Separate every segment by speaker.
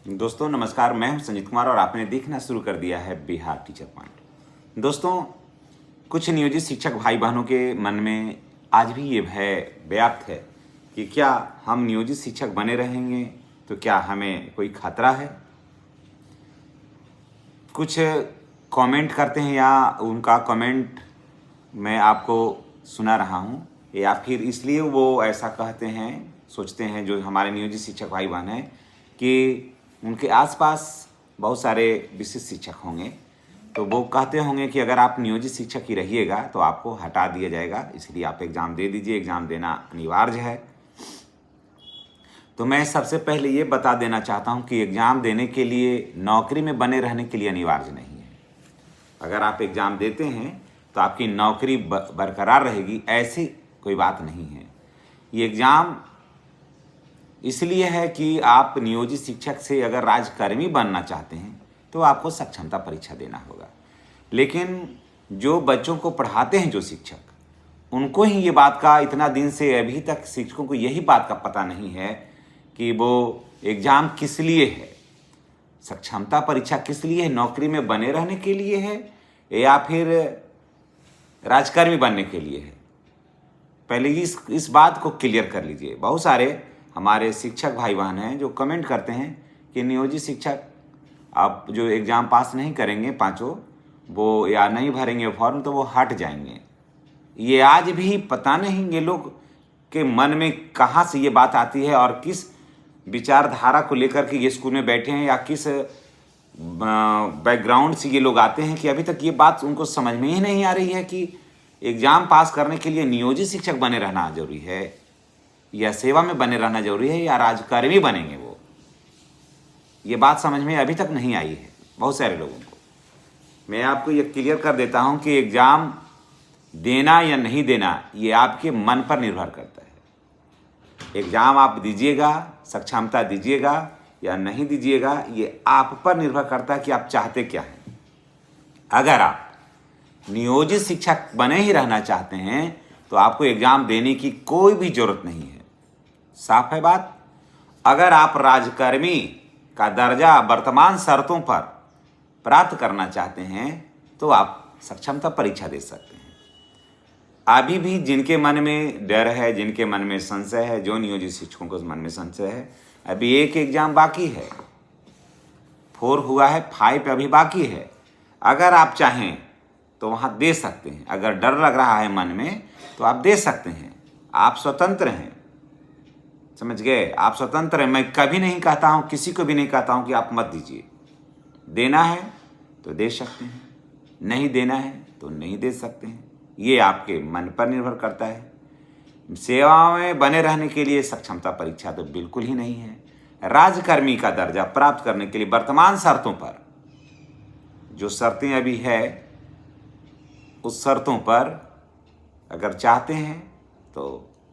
Speaker 1: दोस्तों नमस्कार, मैं हूं संजीत कुमार और आपने देखना शुरू कर दिया है बिहार टीचर पॉइंट। दोस्तों, कुछ नियोजित शिक्षक भाई बहनों के मन में आज भी ये भय व्याप्त है कि क्या हम नियोजित शिक्षक बने रहेंगे तो क्या हमें कोई खतरा है। कुछ कमेंट करते हैं या उनका कमेंट मैं आपको सुना रहा हूँ, या फिर इसलिए वो ऐसा कहते हैं, सोचते हैं जो हमारे नियोजित शिक्षक भाई बहन हैं कि उनके आसपास बहुत सारे विशिष्ट शिक्षक होंगे, तो वो कहते होंगे कि अगर आप नियोजित शिक्षक ही रहिएगा तो आपको हटा दिया जाएगा, इसलिए आप एग्ज़ाम दे दीजिए, एग्ज़ाम देना अनिवार्य है। तो मैं सबसे पहले ये बता देना चाहता हूँ कि एग्ज़ाम देने के लिए नौकरी में बने रहने के लिए अनिवार्य नहीं है। अगर आप एग्ज़ाम देते हैं तो आपकी नौकरी बरकरार रहेगी, ऐसी कोई बात नहीं है। ये एग्ज़ाम इसलिए है कि आप नियोजित शिक्षक से अगर राजकर्मी बनना चाहते हैं तो आपको सक्षमता परीक्षा देना होगा। लेकिन जो बच्चों को पढ़ाते हैं जो शिक्षक, उनको ही ये बात का इतना दिन से अभी तक शिक्षकों को यही बात का पता नहीं है कि वो एग्ज़ाम किस लिए है, सक्षमता परीक्षा किस लिए है, नौकरी में बने रहने के लिए है या फिर राजकर्मी बनने के लिए है। पहले इस बात को क्लियर कर लीजिए। बहुत सारे हमारे शिक्षक भाई बहन हैं जो कमेंट करते हैं कि नियोजित शिक्षक आप जो एग्ज़ाम पास नहीं करेंगे पाँचों, वो या नहीं भरेंगे फॉर्म तो वो हट जाएंगे। ये आज भी पता नहीं ये लोग के मन में कहाँ से ये बात आती है और किस विचारधारा को लेकर के ये स्कूल में बैठे हैं या किस बैकग्राउंड से ये लोग आते हैं कि अभी तक ये बात उनको समझ में ही नहीं आ रही है कि एग्ज़ाम पास करने के लिए नियोजित शिक्षक बने रहना जरूरी है या सेवा में बने रहना जरूरी है या राजकर्मी बनेंगे वो। ये बात समझ में अभी तक नहीं आई है बहुत सारे लोगों को। मैं आपको ये क्लियर कर देता हूँ कि एग्ज़ाम देना या नहीं देना ये आपके मन पर निर्भर करता है। एग्ज़ाम आप दीजिएगा, सक्षमता दीजिएगा या नहीं दीजिएगा, ये आप पर निर्भर करता है कि आप चाहते क्या हैं। अगर आप नियोजित शिक्षक बने ही रहना चाहते हैं तो आपको एग्ज़ाम देने की कोई भी ज़रूरत नहीं है। साफ है बात। अगर आप राजकर्मी का दर्जा वर्तमान शर्तों पर प्राप्त करना चाहते हैं तो आप सक्षमता परीक्षा दे सकते हैं। अभी भी जिनके मन में डर है, जिनके मन में संशय है, जो नियोजित शिक्षकों के मन में संशय है, अभी एक एग्ज़ाम बाकी है, 4 हुआ है, 5 अभी बाकी है। अगर आप चाहें तो वहाँ दे सकते हैं। अगर डर लग रहा है मन में तो आप दे सकते हैं। आप स्वतंत्र हैं, समझ गए, आप स्वतंत्र हैं। मैं कभी नहीं कहता हूँ, किसी को भी नहीं कहता हूँ कि आप मत दीजिए। देना है तो दे सकते हैं, नहीं देना है तो नहीं दे सकते हैं। ये आपके मन पर निर्भर करता है। सेवा में बने रहने के लिए सक्षमता परीक्षा तो बिल्कुल ही नहीं है। राजकर्मी का दर्जा प्राप्त करने के लिए वर्तमान शर्तों पर, जो शर्तें अभी है उस शर्तों पर अगर चाहते हैं तो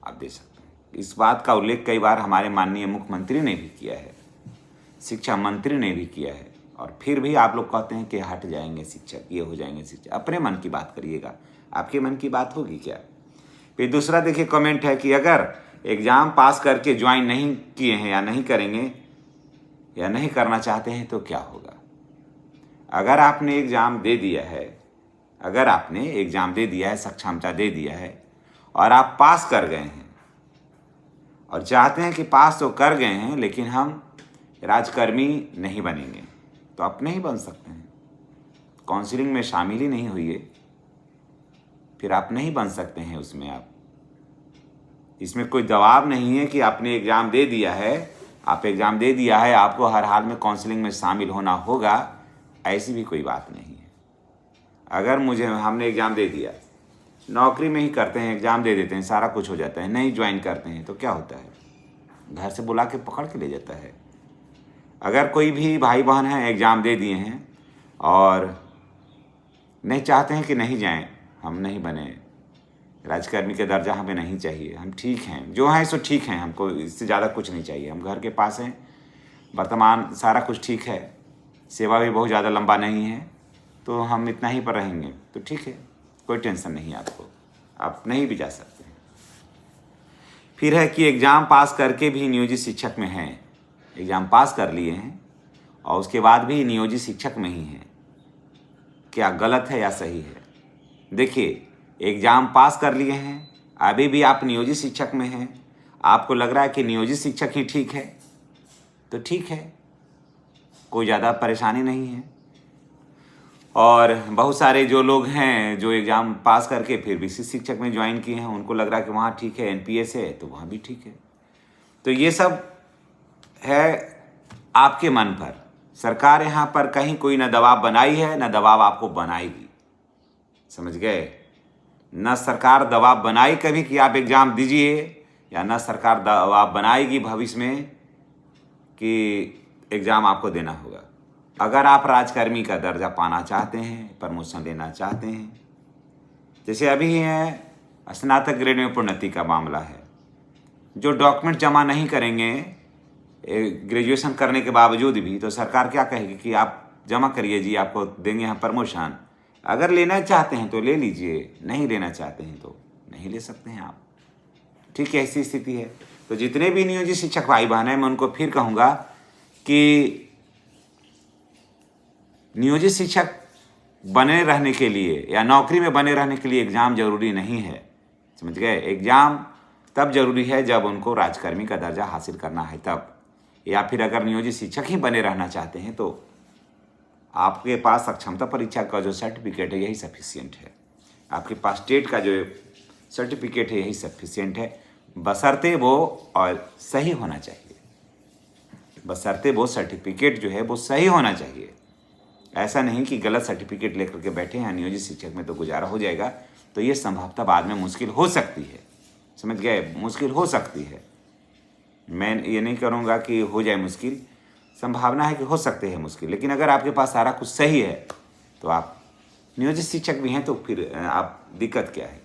Speaker 1: आप दे सकते हैं। इस बात का उल्लेख कई बार हमारे माननीय मुख्यमंत्री ने भी किया है, शिक्षा मंत्री ने भी किया है, और फिर भी आप लोग कहते हैं कि हट जाएंगे शिक्षक, ये हो जाएंगे शिक्षक। अपने मन की बात करिएगा, आपके मन की बात होगी क्या। फिर दूसरा देखिए कमेंट है कि अगर एग्ज़ाम पास करके ज्वाइन नहीं किए हैं या नहीं करेंगे या नहीं करना चाहते हैं तो क्या होगा। अगर आपने एग्ज़ाम दे दिया है, अगर आपने एग्ज़ाम दे दिया है, सक्षमता दे दिया है और आप पास कर गए हैं और चाहते हैं कि पास तो कर गए हैं लेकिन हम राजकर्मी नहीं बनेंगे, तो आप नहीं बन सकते हैं। काउंसलिंग में शामिल ही नहीं हुई है, फिर आप नहीं बन सकते हैं उसमें। आप इसमें कोई दबाव नहीं है कि आपने एग्ज़ाम दे दिया है, आप एग्ज़ाम दे दिया है, आपको हर हाल में काउंसलिंग में शामिल होना होगा, ऐसी भी कोई बात नहीं है। अगर हमने एग्ज़ाम दे दिया, नौकरी में ही करते हैं, एग्ज़ाम दे देते हैं, सारा कुछ हो जाता है, नहीं ज्वाइन करते हैं तो क्या होता है, घर से बुला के पकड़ के ले जाता है। अगर कोई भी भाई बहन है एग्ज़ाम दे दिए हैं और नहीं चाहते हैं कि नहीं जाएं, हम नहीं बने, राजकर्मी का दर्जा हमें नहीं चाहिए, हम ठीक हैं, जो हैं सो ठीक हैं, हमको इससे ज़्यादा कुछ नहीं चाहिए, हम घर के पास हैं, वर्तमान सारा कुछ ठीक है, सेवा भी बहुत ज़्यादा लंबा नहीं है, तो हम इतना ही पर रहेंगे तो ठीक है, कोई टेंशन नहीं आपको, आप नहीं भी जा सकते हैं। फिर है कि एग्ज़ाम पास करके भी नियोजित शिक्षक में हैं, एग्ज़ाम पास कर लिए हैं और उसके बाद भी नियोजित शिक्षक में ही हैं, क्या गलत है या सही है? देखिए, एग्ज़ाम पास कर लिए हैं, अभी भी आप नियोजित शिक्षक में हैं, आपको लग रहा है कि नियोजित शिक्षक ही ठीक है, तो ठीक है, कोई ज़्यादा परेशानी नहीं है। और बहुत सारे जो लोग हैं जो एग्ज़ाम पास करके फिर विशिष्ट शिक्षक में ज्वाइन किए हैं, उनको लग रहा है कि वहाँ ठीक है, एनपीएस है तो वहाँ भी ठीक है। तो ये सब है आपके मन पर। सरकार यहाँ पर कहीं कोई न दबाव बनाई है न दबाव आपको बनाएगी, समझ गए? न सरकार दबाव बनाई कभी कि आप एग्ज़ाम दीजिए, या न सरकार दबाव बनाएगी भविष्य में कि एग्ज़ाम आपको देना होगा। अगर आप राजकर्मी का दर्जा पाना चाहते हैं, प्रमोशन लेना चाहते हैं, जैसे अभी है स्नातक ग्रेड में प्रोन्नति का मामला है, जो डॉक्यूमेंट जमा नहीं करेंगे ग्रेजुएशन करने के बावजूद भी, तो सरकार क्या कहेगी कि आप जमा करिए जी, आपको देंगे हम प्रमोशन। अगर लेना चाहते हैं तो ले लीजिए, नहीं लेना चाहते हैं तो नहीं ले सकते हैं आप। ठीक है, ऐसी स्थिति है। तो जितने भी नियोजित शिक्षक भाई बहन हैं, मैं उनको फिर कहूँगा कि नियोजित शिक्षक बने रहने के लिए या नौकरी में बने रहने के लिए एग्ज़ाम जरूरी नहीं है, समझ गए? एग्ज़ाम तब जरूरी है जब उनको राजकर्मी का दर्जा हासिल करना है तब, या फिर अगर नियोजित शिक्षक ही बने रहना चाहते हैं तो आपके पास सक्षमता परीक्षा का जो सर्टिफिकेट है यही सफिशिएंट है। आपके पास स्टेट का जो सर्टिफिकेट है यही सफिशिएंट है, बशर्ते वो और सही होना चाहिए, बशर्ते वो सर्टिफिकेट जो है वो सही होना चाहिए। ऐसा नहीं कि गलत सर्टिफिकेट लेकर के बैठे हैं नियोजित शिक्षक में तो गुजारा हो जाएगा, तो ये संभवतः बाद में मुश्किल हो सकती है, समझ गए? मुश्किल हो सकती है। मैं ये नहीं करूँगा कि हो जाए मुश्किल, संभावना है कि हो सकते हैं मुश्किल, लेकिन अगर आपके पास सारा कुछ सही है तो आप नियोजित शिक्षक भी हैं, तो फिर आप दिक्कत क्या है?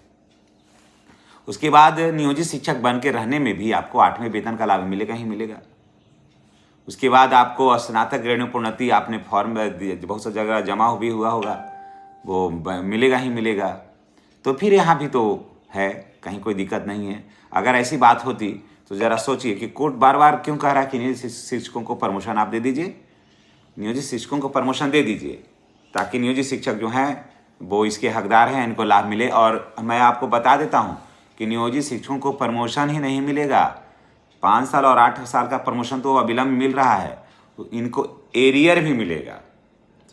Speaker 1: उसके बाद नियोजित शिक्षक बन के रहने में भी आपको 8वें वेतन का लाभ मिलेगा ही मिलेगा। उसके बाद आपको स्नातक ग्रेड में प्रोन्नति, आपने फॉर्म बहुत सा जगह जमा भी हुआ होगा, वो मिलेगा ही मिलेगा। तो फिर यहाँ भी तो है, कहीं कोई दिक्कत नहीं है। अगर ऐसी बात होती तो ज़रा सोचिए कि कोर्ट बार बार क्यों कह रहा है कि नियोजित शिक्षकों को प्रमोशन आप दे दीजिए, नियोजित शिक्षकों को प्रमोशन दे दीजिए, ताकि नियोजित शिक्षक जो हैं वो इसके हकदार हैं, इनको लाभ मिले। और मैं आपको बता देता हूँ कि नियोजित शिक्षकों को प्रमोशन ही नहीं मिलेगा, 5 साल और 8 साल का प्रमोशन तो अविलंब मिल रहा है, तो इनको एरियर भी मिलेगा,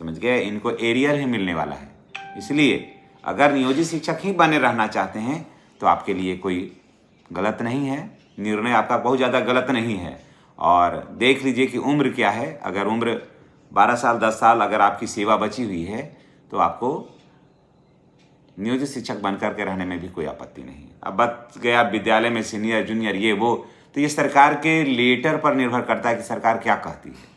Speaker 1: समझ गए? इनको एरियर भी मिलने वाला है। इसलिए अगर नियोजित शिक्षक ही बने रहना चाहते हैं तो आपके लिए कोई गलत नहीं है, निर्णय आपका बहुत ज़्यादा गलत नहीं है। और देख लीजिए कि उम्र क्या है, अगर उम्र 12 साल 10 साल अगर आपकी सेवा बची हुई है तो आपको नियोजित शिक्षक बन करके रहने में भी कोई आपत्ति नहीं है। अब बच गया विद्यालय में सीनियर जूनियर ये वो, तो ये सरकार के लेटर पर निर्भर करता है कि सरकार क्या कहती है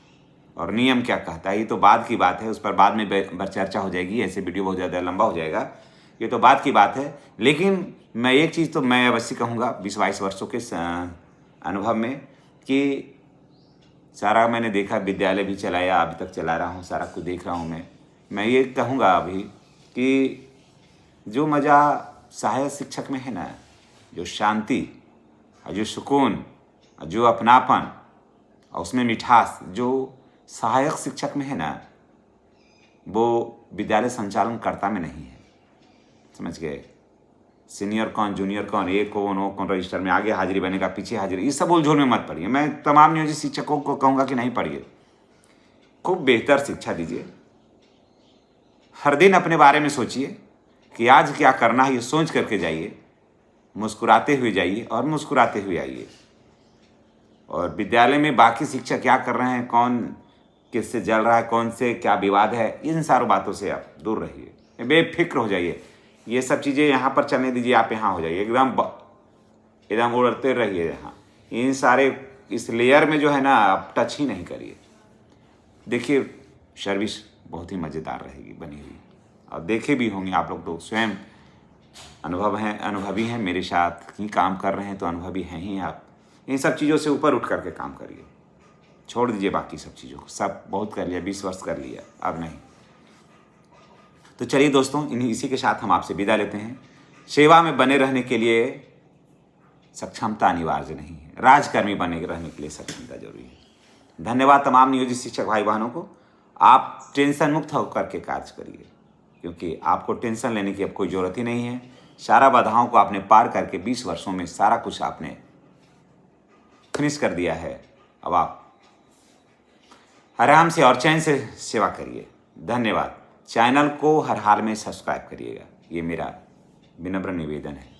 Speaker 1: और नियम क्या कहता है। ये तो बाद की बात है, उस पर बाद में चर्चा हो जाएगी, ऐसे वीडियो बहुत ज़्यादा लंबा हो जाएगा, ये तो बाद की बात है। लेकिन मैं एक चीज़ तो मैं अवश्य कहूँगा 20-22 वर्षों के अनुभव में कि सारा मैंने देखा, विद्यालय भी चलाया, अभी तक चला रहा हूँ, सारा कुछ देख रहा हूँ मैं ये कहूँगा अभी कि जो मज़ा सहायक शिक्षक में है ना, जो शांति और जो सुकून और जो अपनापन और उसमें मिठास जो सहायक शिक्षक में है ना, वो विद्यालय संचालनकर्ता में नहीं है, समझ गए? सीनियर कौन, जूनियर कौन, ए कौन, ओ कौन, रजिस्टर में आगे हाजिरी बनेगा, पीछे हाजिरी, इस सब उलझोल में मत पढ़िए। मैं तमाम नियोजित शिक्षकों को कहूँगा कि नहीं पढ़िए, खूब बेहतर शिक्षा दीजिए। हर दिन अपने बारे में सोचिए कि आज क्या करना है, ये सोच करके जाइए, मुस्कुराते हुए जाइए और मुस्कुराते हुए आइए। और विद्यालय में बाकी शिक्षक क्या कर रहे हैं, कौन किससे जल रहा है, कौन से क्या विवाद है, इन सारी बातों से आप दूर रहिए, बेफिक्र हो जाइए। ये सब चीज़ें यहाँ पर चलने दीजिए, आप यहाँ हो जाइए, एकदम उड़ते रहिए यहाँ। इन सारे इस लेयर में जो है ना आप टच ही नहीं करिए। देखिए सर्विस बहुत ही मज़ेदार रहेगी बनी हुई, और देखे भी होंगे आप लोग तो स्वयं अनुभवी हैं, मेरे साथ ही काम कर रहे हैं तो अनुभवी हैं ही आप। इन सब चीज़ों से ऊपर उठ करके काम करिए, छोड़ दीजिए बाकी सब चीज़ों को, सब बहुत कर लिया, 20 वर्ष कर लिया, अब नहीं। तो चलिए दोस्तों, इसी के साथ हम आपसे विदा लेते हैं। सेवा में बने रहने के लिए सक्षमता अनिवार्य नहीं है, राजकर्मी बने रहने के लिए सक्षमता जरूरी है। धन्यवाद तमाम नियोजित शिक्षक भाई बहनों को। आप टेंशन मुक्त होकर के कार्य करिए, क्योंकि आपको टेंशन लेने की अब कोई ज़रूरत ही नहीं है। सारा बाधाओं को आपने पार करके 20 वर्षों में सारा कुछ आपने फिनिश कर दिया है। अब आप आराम से और चैन से सेवा करिए। धन्यवाद। चैनल को हर हाल में सब्सक्राइब करिएगा, ये मेरा विनम्र निवेदन है।